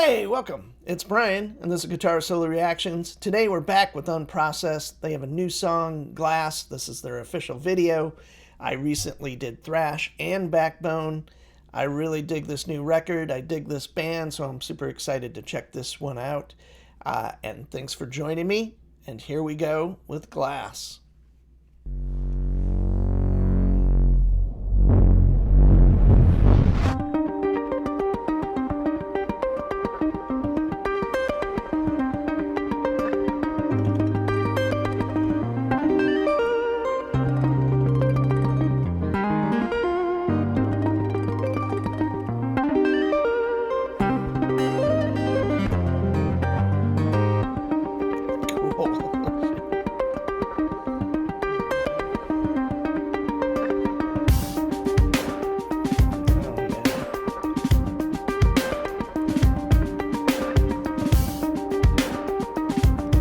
Hey, welcome. It's Brian, and this is Guitar Solo Reactions. Today we're back with Unprocessed. They have a new song, Glass. This is their official video. I recently did Thrash and Backbone. I really dig this new record. I dig this band, so I'm super excited to check this one out. And thanks for joining me. And here we go with Glass.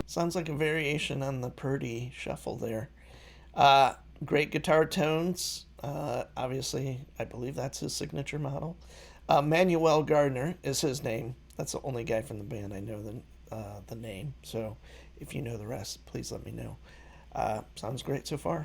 Sounds like a variation on the Purdy shuffle there. Great guitar tones. Obviously, I believe that's his signature model. Manuel Gardner is his name. That's the only guy from the band I know the name. So if you know the rest, please let me know. Sounds great so far.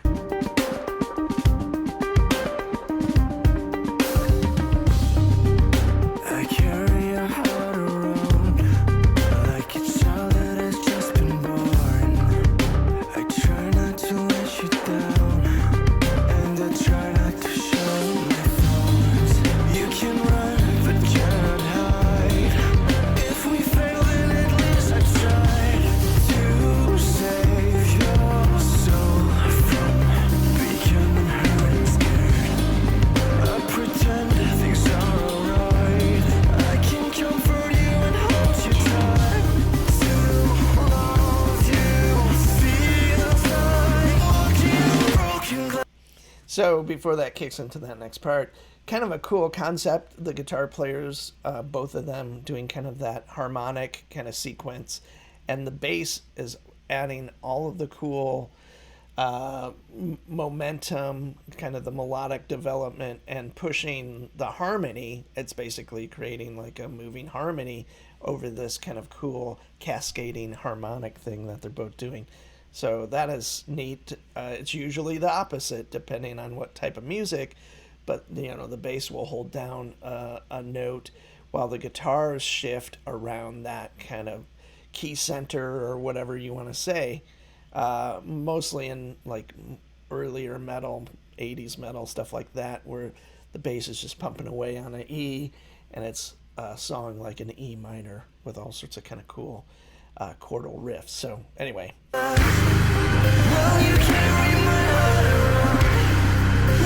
So before that kicks into that next part, kind of a cool concept. The guitar players, both of them doing kind of that harmonic kind of sequence. And the bass is adding all of the cool momentum, kind of the melodic development, and pushing the harmony. It's basically creating like a moving harmony over this kind of cool cascading harmonic thing that they're both doing. So that is neat. It's usually the opposite depending on what type of music, but the bass will hold down a note while the guitars shift around that kind of key center or whatever you want to say. Mostly in like earlier metal, 80s metal, stuff like that, where the bass is just pumping away on an E, and it's a song like an E minor with all sorts of kind of cool chordal riffs. So anyway. Well, you carry my heart around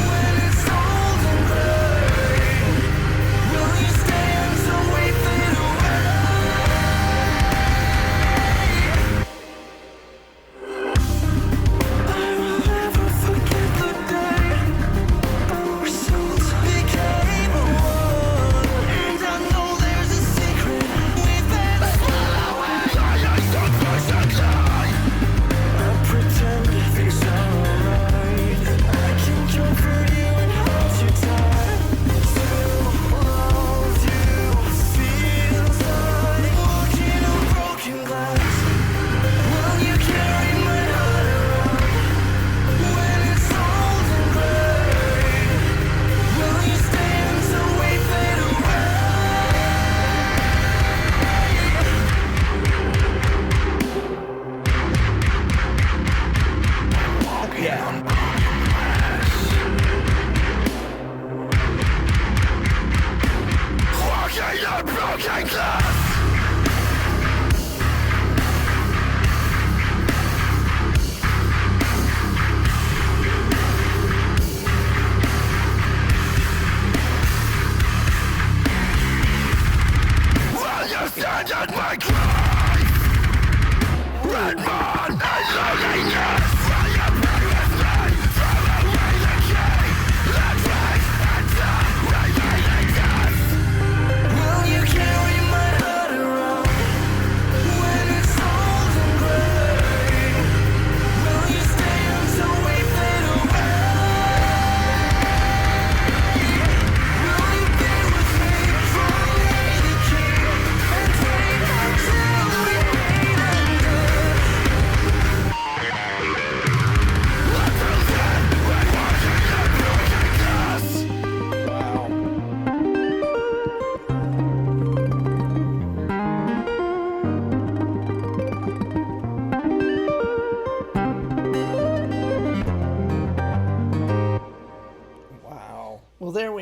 when it's old and gray. Will you stay until we fade away? I will never forget the day our souls became one. And I know there's a secret we've been swallowing. I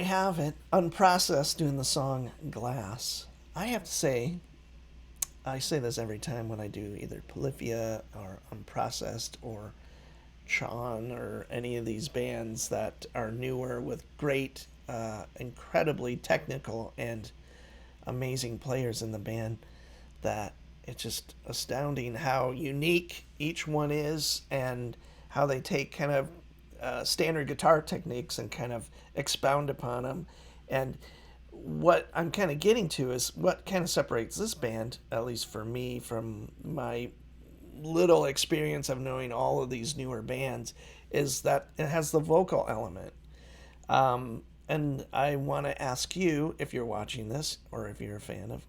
have it. Unprocessed doing the song Glass. I have to say, I say this every time when I do either Polyphia or Unprocessed or Chon or any of these bands that are newer with great, incredibly technical and amazing players in the band, that it's just astounding how unique each one is and how they take kind of standard guitar techniques and kind of expound upon them. And what I'm kind of getting to is what kind of separates this band, at least for me, from my little experience of knowing all of these newer bands, is that it has the vocal element. And I want to ask you, if you're watching this or if you're a fan of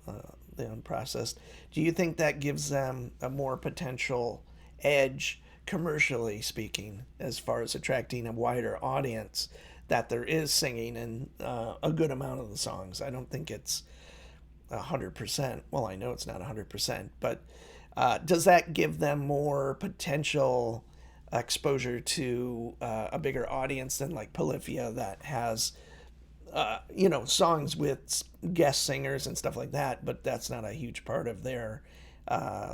the Unprocessed, do you think that gives them a more potential edge, commercially speaking, as far as attracting a wider audience, that there is singing in a good amount of the songs? I don't think it's 100%. Well, I know it's not 100%, but does that give them more potential exposure to a bigger audience than like Polyphia, that has songs with guest singers and stuff like that, but that's not a huge part of their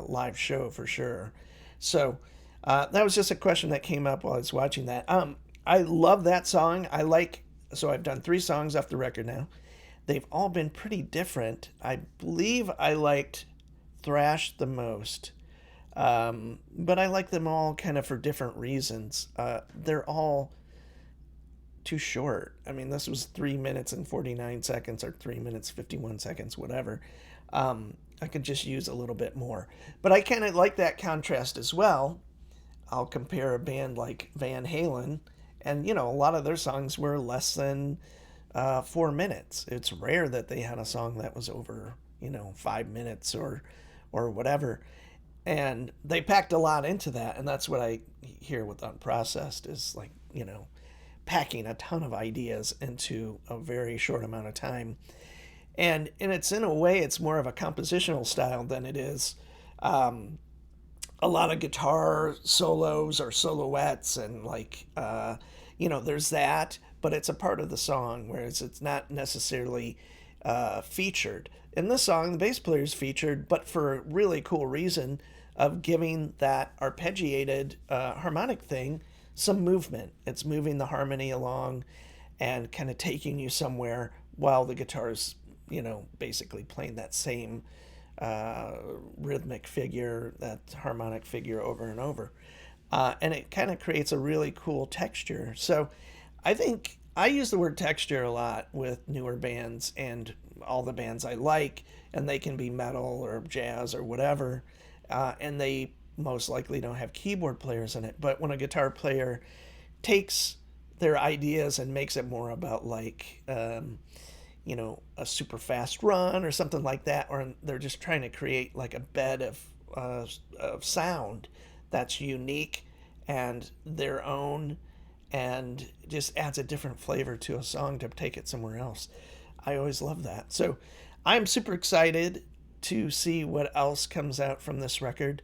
live show for sure. So that was just a question that came up while I was watching that. I love that song. So I've done 3 songs off the record now. They've all been pretty different. I believe I liked Thrash the most. But I like them all kind of for different reasons. They're all too short. I mean, this was 3 minutes and 49 seconds or 3 minutes 51 seconds, whatever. I could just use a little bit more. But I kind of like that contrast as well. I'll compare a band like Van Halen, and a lot of their songs were less than 4 minutes. It's rare that they had a song that was over 5 minutes or whatever. And they packed a lot into that, and that's what I hear with Unprocessed, is like, packing a ton of ideas into a very short amount of time. And it's, in a way, it's more of a compositional style than it is a lot of guitar solos or soloettes, and like there's that, but it's a part of the song, whereas it's not necessarily featured. In this song, the bass player is featured, but for a really cool reason of giving that arpeggiated harmonic thing some movement. It's moving the harmony along and kind of taking you somewhere while the guitar's, basically playing that same rhythmic figure, that harmonic figure over and over. And it kind of creates a really cool texture. So I think I use the word texture a lot with newer bands and all the bands I like, and they can be metal or jazz or whatever, and they most likely don't have keyboard players in it. But when a guitar player takes their ideas and makes it more about like, a super fast run or something like that, or they're just trying to create like a bed of sound that's unique and their own, and just adds a different flavor to a song to take it somewhere else. I always love that. So I'm super excited to see what else comes out from this record.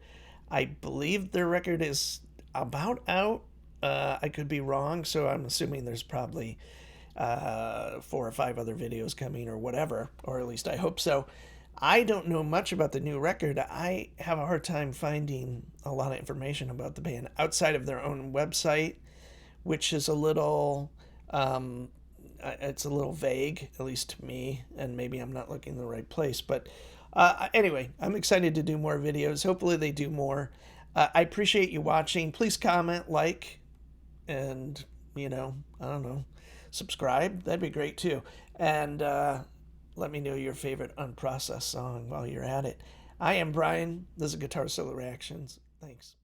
I believe their record is about out. I could be wrong, so I'm assuming there's probably 4 or 5 other videos coming or whatever, or at least I hope so. I don't know much about the new record. I have a hard time finding a lot of information about the band outside of their own website, which is a little it's a little vague, at least to me, and maybe I'm not looking in the right place. But anyway, I'm excited to do more videos. Hopefully they do more. I appreciate you watching. Please comment, like, and, I don't know, subscribe. That'd be great too. And let me know your favorite Unprocessed song while you're at it. I am Brian. This is Guitar Solo Reactions. Thanks.